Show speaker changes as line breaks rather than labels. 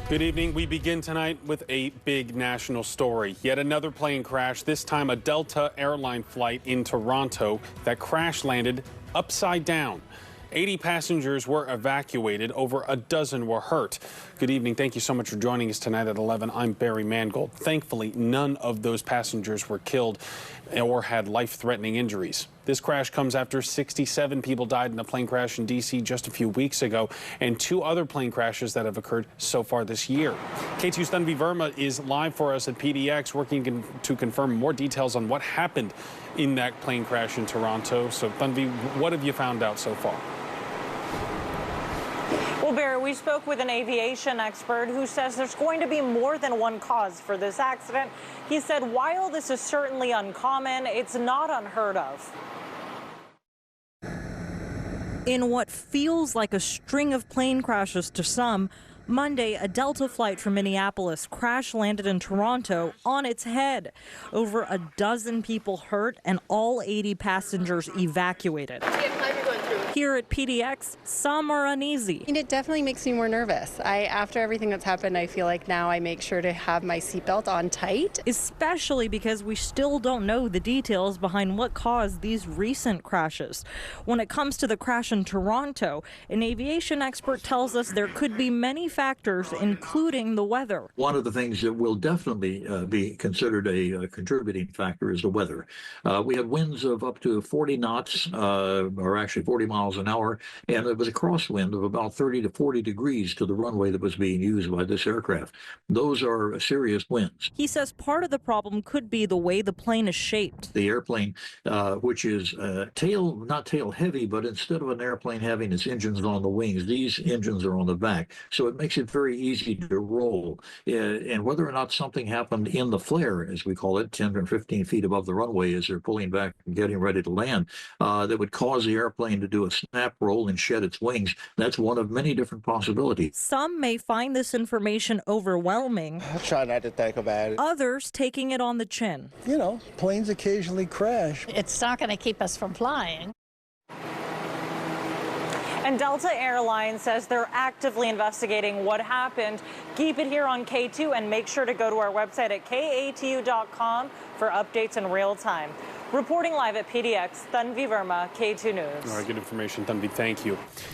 Good evening. We begin tonight with a big national story. Yet another plane crash, this time a Delta airline flight in Toronto that crash landed upside down. 80 passengers were evacuated. Over a dozen were hurt. Good evening. Thank you so much for joining us tonight at 11. I'm Barry Mangold. Thankfully, none of those passengers were killed or had life-threatening injuries. This crash comes after 67 people died in a plane crash in D.C. just a few weeks ago, and 2 other plane crashes that have occurred so far this year. K2's Tanvi Verma is live for us at PDX, working to confirm more details on what happened in that plane crash in Toronto. So, Tanvi, what have you found out so far?
Well, Barry, we spoke with an aviation expert who says there's going to be more than one cause for this accident. He said while this is certainly uncommon, it's not unheard of. In what feels like a string of plane crashes to some, Monday, a Delta flight from Minneapolis crash landed in Toronto on its head. Over a dozen people hurt and all 80 passengers evacuated. Here at PDX, some are uneasy.
And it definitely makes me more nervous. After everything that's happened, I feel like now I make sure to have my seatbelt on tight.
Especially because we still don't know the details behind what caused these recent crashes. When it comes to the crash in Toronto, an aviation expert tells us there could be many factors, including the weather.
One of the things that will definitely be considered a contributing factor is the weather. We had winds of up to 40 knots, or actually 40 miles an hour, and it was a crosswind of about 30 to 40 degrees to the runway that was being used by this aircraft. Those are serious winds.
He says part of the problem could be the way the plane is shaped.
The airplane, which is not tail heavy, but instead of an airplane having its engines on the wings, these engines are on the back. So it makes it very easy to roll. And whether or not something happened in the flare, as we call it, 10 or 15 feet above the runway as they're pulling back and getting ready to land, that would cause the airplane to do a snap roll and shed its wings. That's one of many different possibilities.
Some may find this information overwhelming.
I try not to think about it.
Others taking it on the chin.
You know, planes occasionally crash.
It's not going to keep us from flying.
And Delta Airlines says they're actively investigating what happened. Keep it here on K2 and make sure to go to our website at katu.com for updates in real time. Reporting live at PDX, Tanvi Verma, K2 News.
All right, good information, Tanvi. Thank you.